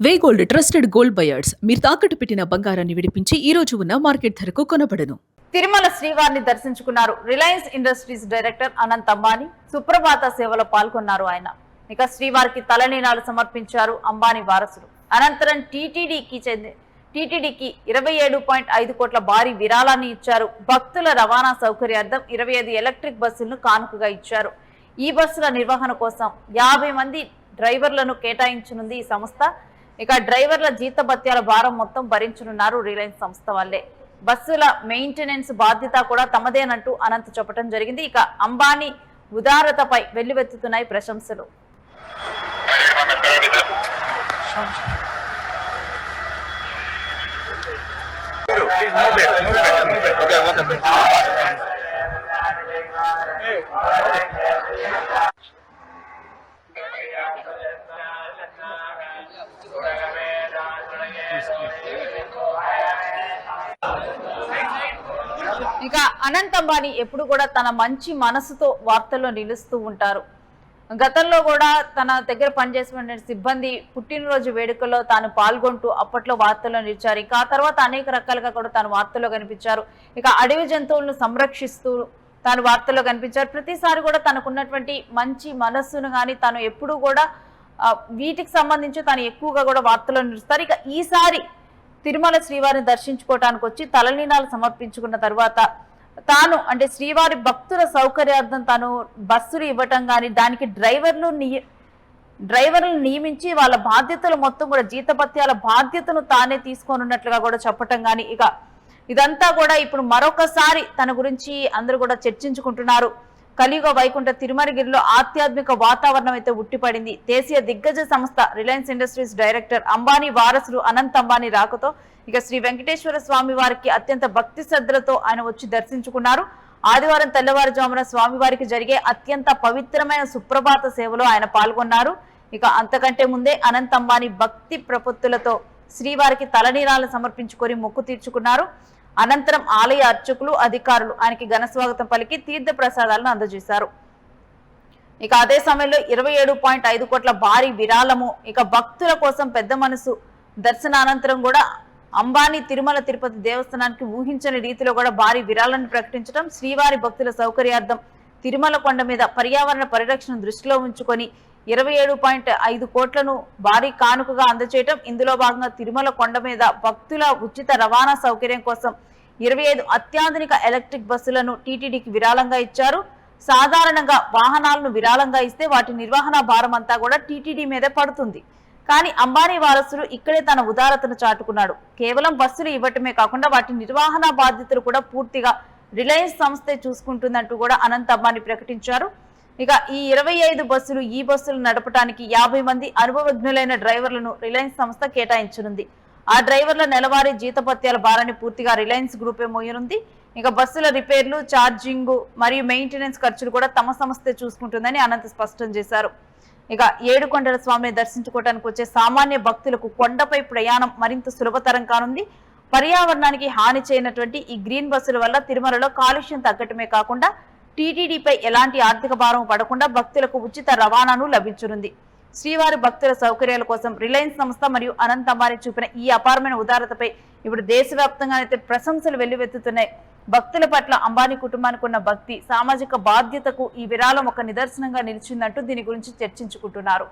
వే gold trusted gold buyers మీరు తాకట్టు పెట్టిన బంగారాన్ని విడిపించి ఈ రోజు ఉన్న మార్కెట్ ధరకు కొనబడను. తిరుమల శ్రీవారిని దర్శించుకున్నారు Reliance industries director Anant Ambani. సుప్రభాత సేవలో పాల్గొన్నారు ఆయన. ఇక శ్రీవారికి తలనీలాలు సమర్పించారు అంబానీ వారసులు. అనంతరం టీటీడీకి 27.5 కోట్ల భారీ విరాళాన్ని ఇచ్చారు. భక్తుల రవాణా సౌకర్యార్థం 25 ఎలక్ట్రిక్ బస్సులను కానుకగా ఇచ్చారు. ఈ బస్సుల నిర్వహణ కోసం 50 మంది డ్రైవర్లను కేటాయించనుంది ఈ సంస్థ. ఇక డ్రైవర్ల జీతభత్యాల భారం మొత్తం భరించనున్నారు రిలయన్స్ సంస్థ వల్లే. బస్సుల మెయింటెనెన్స్ బాధ్యత కూడా తమదేనంటూ అనంత్ చెప్పడం జరిగింది. ఇక అంబానీ ఉదారతపై వెల్లువెత్తుతున్నాయి ప్రశంసలు. ఇక అనంత్ అంబానీ ఎప్పుడు కూడా తన మంచి మనసుతో వార్తల్లో నిలుస్తూ ఉంటారు. గతంలో కూడా తన దగ్గర పనిచేసిన సిబ్బంది పుట్టినరోజు వేడుకల్లో తాను పాల్గొంటూ అప్పట్లో వార్తల్లో నిలిచారు. ఇక ఆ తర్వాత అనేక రకాలుగా కూడా తాను వార్తల్లో కనిపించారు. ఇక అడవి జంతువులను సంరక్షిస్తూ తాను వార్తల్లో కనిపించారు. ప్రతిసారి కూడా తనకున్నటువంటి మంచి మనస్సును కానీ తాను ఎప్పుడూ కూడా వీటికి సంబంధించి తాను ఎక్కువగా కూడా వార్తల్లో నిలుస్తారు. ఇక ఈసారి తిరుమల శ్రీవారిని దర్శించుకోవటానికి వచ్చి తలనీలాలు సమర్పించుకున్న తర్వాత తాను అంటే శ్రీవారి భక్తుల సౌకర్యార్థం తాను బస్సులు ఇవ్వటం కానీ దానికి డ్రైవర్లు నియమించి వాళ్ళ బాధ్యతలు మొత్తం కూడా జీతభత్యాల బాధ్యతను తానే తీసుకోనున్నట్లుగా కూడా చెప్పటం కానీ ఇక ఇదంతా కూడా ఇప్పుడు మరొకసారి తన గురించి అందరూ కూడా చర్చించుకుంటున్నారు. కలియుగ వైకుంఠ తిరుమలగిరిలో ఆధ్యాత్మిక వాతావరణం అయితే ఉట్టిపడింది. దేశీయ దిగ్గజ సంస్థ రిలయన్స్ ఇండస్ట్రీస్ డైరెక్టర్ అంబానీ వారసులు అనంత్ అంబానీ రాకతో ఇక శ్రీ వెంకటేశ్వర స్వామి వారికి అత్యంత భక్తి శ్రద్ధలతో ఆయన వచ్చి దర్శించుకున్నారు. ఆదివారం తెల్లవారుజామున స్వామివారికి జరిగే అత్యంత పవిత్రమైన సుప్రభాత సేవలో ఆయన పాల్గొన్నారు. ఇక అంతకంటే ముందే అనంత్ అంబానీ భక్తి ప్రపత్తులతో శ్రీవారికి తలనీలాలను సమర్పించుకొని మొక్కు తీర్చుకున్నారు. అనంతరం ఆలయ అర్చకులు అధికారులు ఆయనకి ఘన స్వాగతం పలికి తీర్థ ప్రసాదాలను అందజేశారు. ఇక అదే సమయంలో 27.5 కోట్ల భారీ విరాళము ఇక భక్తుల కోసం పెద్ద మనసు దర్శనానంతరం కూడా అంబానీ తిరుమల తిరుపతి దేవస్థానానికి ఊహించని రీతిలో కూడా భారీ విరాళాన్ని ప్రకటించడం, శ్రీవారి భక్తుల సౌకర్యార్థం తిరుమల కొండ మీద పర్యావరణ పరిరక్షణ దృష్టిలో ఉంచుకొని 27.5 కోట్లను భారీ కానుకగా అందజేయటం, ఇందులో భాగంగా తిరుమల కొండ మీద భక్తుల ఉచిత రవాణా సౌకర్యం కోసం 25 అత్యాధునిక ఎలక్ట్రిక్ బస్సులను టీటీడీకి విరాళంగా ఇచ్చారు. సాధారణంగా వాహనాలను విరాళంగా ఇస్తే వాటి నిర్వహణ భారం అంతా కూడా టీటీడీ మీదే పడుతుంది. కానీ అంబానీ వారసులు ఇక్కడే తన ఉదారతను చాటుకున్నాడు. కేవలం బస్సులు ఇవ్వటమే కాకుండా వాటి నిర్వహణ బాధ్యతలు కూడా పూర్తిగా రిలయన్స్ సంస్థే చూసుకుంటుందంటూ కూడా అనంత్ అంబానీ ప్రకటించారు. ఇక ఈ 25 బస్సులు ఈ బస్సులు నడపడానికి 50 మంది అనుభవజ్ఞులైన డ్రైవర్లను రిలయన్స్ సంస్థ కేటాయించనుంది. ఆ డ్రైవర్ల నెలవారీ జీతభత్యాల భారాన్ని పూర్తిగా రిలయన్స్ గ్రూపే మోయనుంది. ఇక బస్సుల రిపేర్లు, ఛార్జింగ్ మరియు మెయింటెనెన్స్ ఖర్చులు కూడా తమ సంస్థే చూసుకుంటుందని అనంత్ స్పష్టం చేశారు. ఇక ఏడుకొండల స్వామిని దర్శించుకోవడానికి వచ్చే సామాన్య భక్తులకు కొండపై ప్రయాణం మరింత సులభతరం కానుంది. పర్యావరణానికి హాని చేయనటువంటి ఈ గ్రీన్ బస్సుల వల్ల తిరుమలలో కాలుష్యం తగ్గటమే కాకుండా టీటీడీపై ఎలాంటి ఆర్థిక భారం పడకుండా భక్తులకు ఉచిత రవాణాను లభించనుంది. శ్రీవారి భక్తుల సౌకర్యాల కోసం రిలయన్స్ సంస్థ మరియు అనంత్ అంబానీ చూపిన ఈ అపారమైన ఉదారతపై ఇప్పుడు దేశవ్యాప్తంగా అయితే ప్రశంసలు వెల్లువెత్తుతున్నాయి. భక్తుల పట్ల అంబానీ కుటుంబానికి ఉన్న భక్తి, సామాజిక బాధ్యతకు ఈ విరాళం ఒక నిదర్శనంగా నిలిచిందంటూ దీని గురించి చర్చించుకుంటున్నారు.